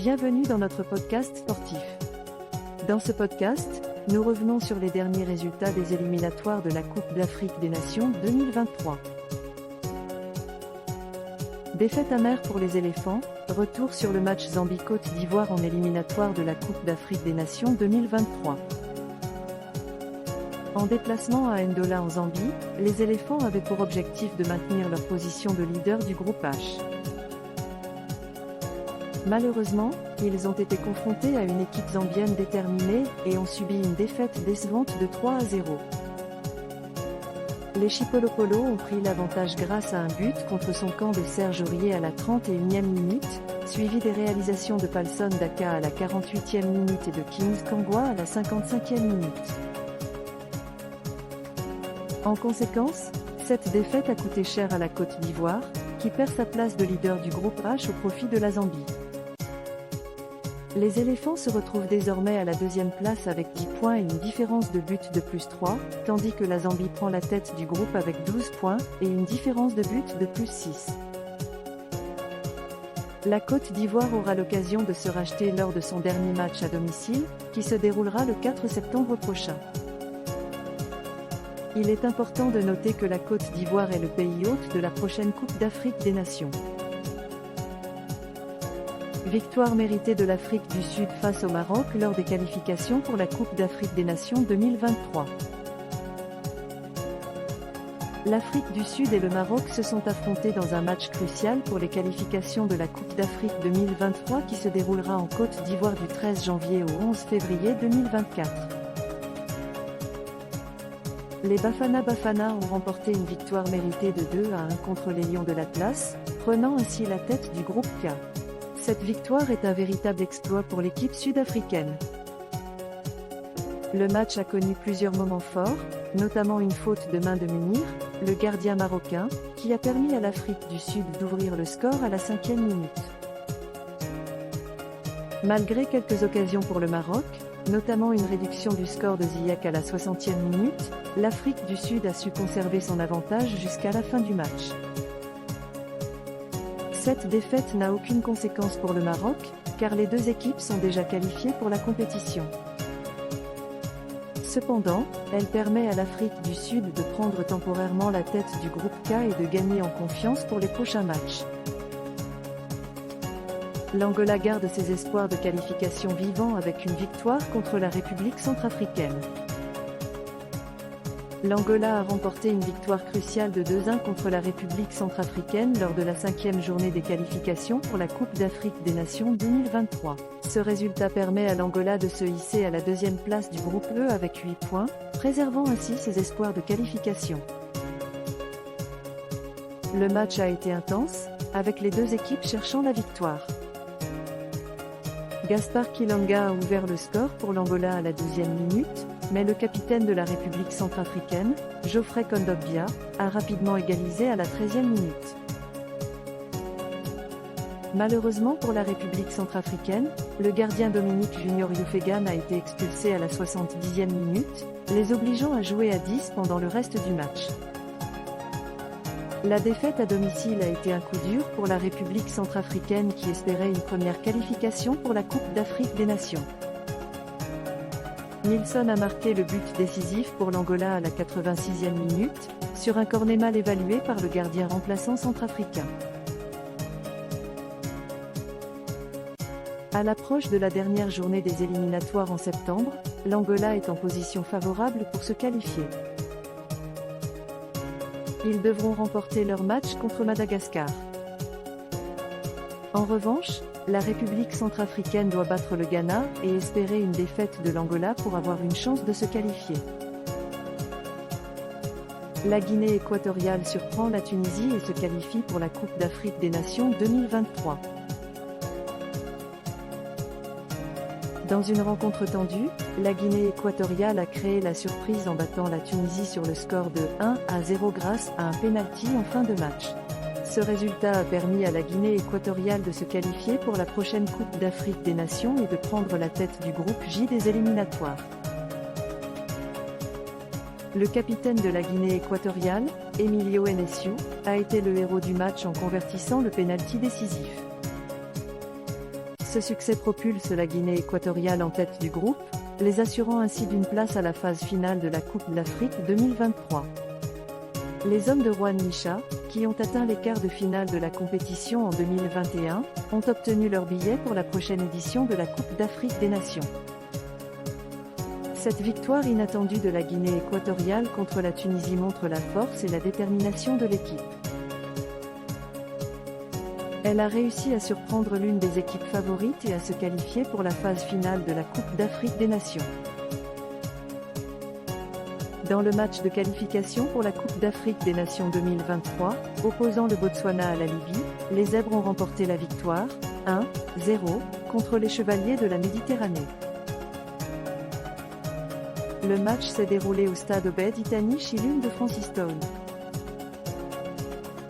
Bienvenue dans notre podcast sportif. Dans ce podcast, nous revenons sur les derniers résultats des éliminatoires de la Coupe d'Afrique des Nations 2023. Défaite amère pour les éléphants, retour sur le match Zambie-Côte d'Ivoire en éliminatoire de la Coupe d'Afrique des Nations 2023. En déplacement à Ndola en Zambie, les éléphants avaient pour objectif de maintenir leur position de leader du groupe H. Malheureusement, ils ont été confrontés à une équipe zambienne déterminée, et ont subi une défaite décevante de 3-0. Les Chipolopolo ont pris l'avantage grâce à un but contre son camp de Serge Aurier à la 31e minute, suivi des réalisations de Palson Daka à la 48e minute et de Kings Kangwa à la 55e minute. En conséquence, cette défaite a coûté cher à la Côte d'Ivoire, qui perd sa place de leader du groupe H au profit de la Zambie. Les éléphants se retrouvent désormais à la deuxième place avec 10 points et une différence de but de +3, tandis que la Zambie prend la tête du groupe avec 12 points, et une différence de but de +6. La Côte d'Ivoire aura l'occasion de se racheter lors de son dernier match à domicile, qui se déroulera le 4 septembre prochain. Il est important de noter que la Côte d'Ivoire est le pays hôte de la prochaine Coupe d'Afrique des Nations. Victoire méritée de l'Afrique du Sud face au Maroc lors des qualifications pour la Coupe d'Afrique des Nations 2023. L'Afrique du Sud et le Maroc se sont affrontés dans un match crucial pour les qualifications de la Coupe d'Afrique 2023 qui se déroulera en Côte d'Ivoire du 13 janvier au 11 février 2024. Les Bafana Bafana ont remporté une victoire méritée de 2-1 contre les Lions de l'Atlas, prenant ainsi la tête du groupe K. Cette victoire est un véritable exploit pour l'équipe sud-africaine. Le match a connu plusieurs moments forts, notamment une faute de main de Munir, le gardien marocain, qui a permis à l'Afrique du Sud d'ouvrir le score à la 5e minute. Malgré quelques occasions pour le Maroc, notamment une réduction du score de Ziyech à la 60e minute, l'Afrique du Sud a su conserver son avantage jusqu'à la fin du match. Cette défaite n'a aucune conséquence pour le Maroc, car les deux équipes sont déjà qualifiées pour la compétition. Cependant, elle permet à l'Afrique du Sud de prendre temporairement la tête du groupe K et de gagner en confiance pour les prochains matchs. L'Angola garde ses espoirs de qualification vivants avec une victoire contre la République centrafricaine. L'Angola a remporté une victoire cruciale de 2-1 contre la République centrafricaine lors de la 5e journée des qualifications pour la Coupe d'Afrique des Nations 2023. Ce résultat permet à l'Angola de se hisser à la deuxième place du groupe E avec 8 points, préservant ainsi ses espoirs de qualification. Le match a été intense, avec les deux équipes cherchant la victoire. Gaspard Kilanga a ouvert le score pour l'Angola à la 12e minute, mais le capitaine de la République centrafricaine, Geoffrey Kondogbia, a rapidement égalisé à la 13e minute. Malheureusement pour la République centrafricaine, le gardien Dominique Junior Youfegan a été expulsé à la 70e minute, les obligeant à jouer à 10 pendant le reste du match. La défaite à domicile a été un coup dur pour la République centrafricaine qui espérait une première qualification pour la Coupe d'Afrique des Nations. Nilsson a marqué le but décisif pour l'Angola à la 86e minute, sur un corner mal évalué par le gardien remplaçant centrafricain. À l'approche de la dernière journée des éliminatoires en septembre, l'Angola est en position favorable pour se qualifier. Ils devront remporter leur match contre Madagascar. En revanche, la République centrafricaine doit battre le Ghana et espérer une défaite de l'Angola pour avoir une chance de se qualifier. La Guinée équatoriale surprend la Tunisie et se qualifie pour la Coupe d'Afrique des Nations 2023. Dans une rencontre tendue, la Guinée équatoriale a créé la surprise en battant la Tunisie sur le score de 1-0 grâce à un pénalty en fin de match. Ce résultat a permis à la Guinée équatoriale de se qualifier pour la prochaine Coupe d'Afrique des Nations et de prendre la tête du groupe J des éliminatoires. Le capitaine de la Guinée équatoriale, Emilio Enesio, a été le héros du match en convertissant le pénalty décisif. Ce succès propulse la Guinée équatoriale en tête du groupe, les assurant ainsi d'une place à la phase finale de la Coupe d'Afrique 2023. Les hommes de Juan Micha, qui ont atteint les quarts de finale de la compétition en 2021, ont obtenu leur billet pour la prochaine édition de la Coupe d'Afrique des Nations. Cette victoire inattendue de la Guinée équatoriale contre la Tunisie montre la force et la détermination de l'équipe. Elle a réussi à surprendre l'une des équipes favorites et à se qualifier pour la phase finale de la Coupe d'Afrique des Nations. Dans le match de qualification pour la Coupe d'Afrique des Nations 2023, opposant le Botswana à la Libye, les Zèbres ont remporté la victoire, 1-0, contre les Chevaliers de la Méditerranée. Le match s'est déroulé au stade Obed Itani Chilune de Francistown.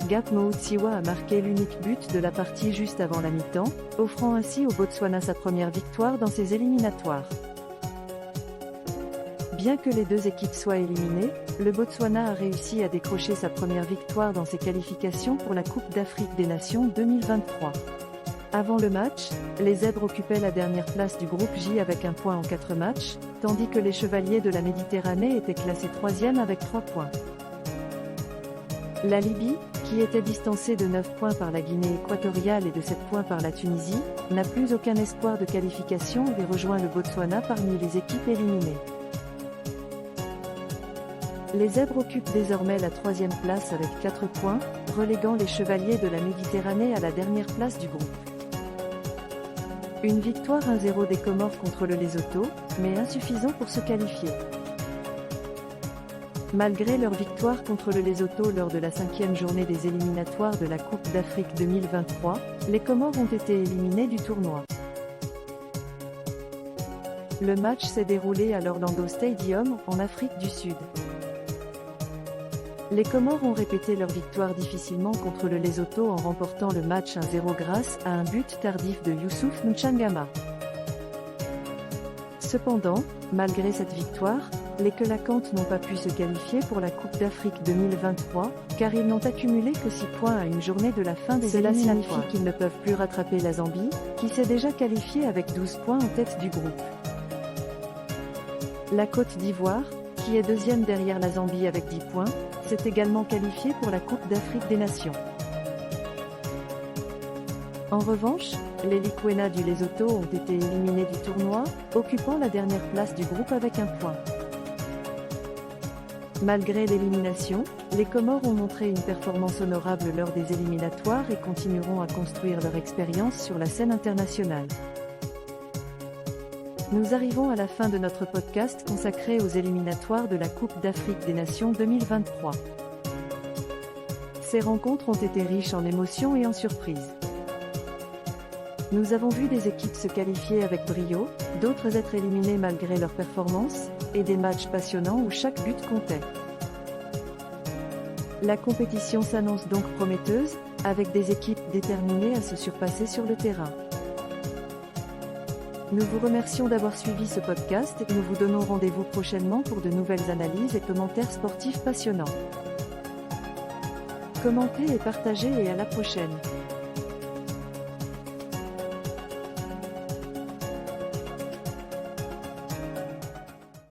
Gap Mooutsiwa a marqué l'unique but de la partie juste avant la mi-temps, offrant ainsi au Botswana sa première victoire dans ses éliminatoires. Bien que les deux équipes soient éliminées, le Botswana a réussi à décrocher sa première victoire dans ses qualifications pour la Coupe d'Afrique des Nations 2023. Avant le match, les Zèbres occupaient la dernière place du groupe J avec 1 point en 4 matchs, tandis que les Chevaliers de la Méditerranée étaient classés 3e avec 3 points. La Libye, qui était distancée de 9 points par la Guinée équatoriale et de 7 points par la Tunisie, n'a plus aucun espoir de qualification et rejoint le Botswana parmi les équipes éliminées. Les Zèbres occupent désormais la 3e place avec 4 points, reléguant les Chevaliers de la Méditerranée à la dernière place du groupe. Une victoire 1-0 des Comores contre le Lesotho, mais insuffisant pour se qualifier. Malgré leur victoire contre le Lesotho lors de la 5e journée des éliminatoires de la Coupe d'Afrique 2023, les Comores ont été éliminés du tournoi. Le match s'est déroulé à l'Orlando Stadium, en Afrique du Sud. Les Comores ont répété leur victoire difficilement contre le Lesotho en remportant le match 1-0 grâce à un but tardif de Youssouf Nchangama. Cependant, malgré cette victoire, les Kelakantes n'ont pas pu se qualifier pour la Coupe d'Afrique 2023, car ils n'ont accumulé que 6 points à une journée de la fin des éliminatoires. Cela signifie qu'ils ne peuvent plus rattraper la Zambie, qui s'est déjà qualifiée avec 12 points en tête du groupe. La Côte d'Ivoire, qui est deuxième derrière la Zambie avec 10 points, s'est également qualifiée pour la Coupe d'Afrique des Nations. En revanche, les Likwena du Lesotho ont été éliminés du tournoi, occupant la dernière place du groupe avec 1 point. Malgré l'élimination, les Comores ont montré une performance honorable lors des éliminatoires et continueront à construire leur expérience sur la scène internationale. Nous arrivons à la fin de notre podcast consacré aux éliminatoires de la Coupe d'Afrique des Nations 2023. Ces rencontres ont été riches en émotions et en surprises. Nous avons vu des équipes se qualifier avec brio, d'autres être éliminées malgré leur performance, et des matchs passionnants où chaque but comptait. La compétition s'annonce donc prometteuse, avec des équipes déterminées à se surpasser sur le terrain. Nous vous remercions d'avoir suivi ce podcast et nous vous donnons rendez-vous prochainement pour de nouvelles analyses et commentaires sportifs passionnants. Commentez et partagez et à la prochaine.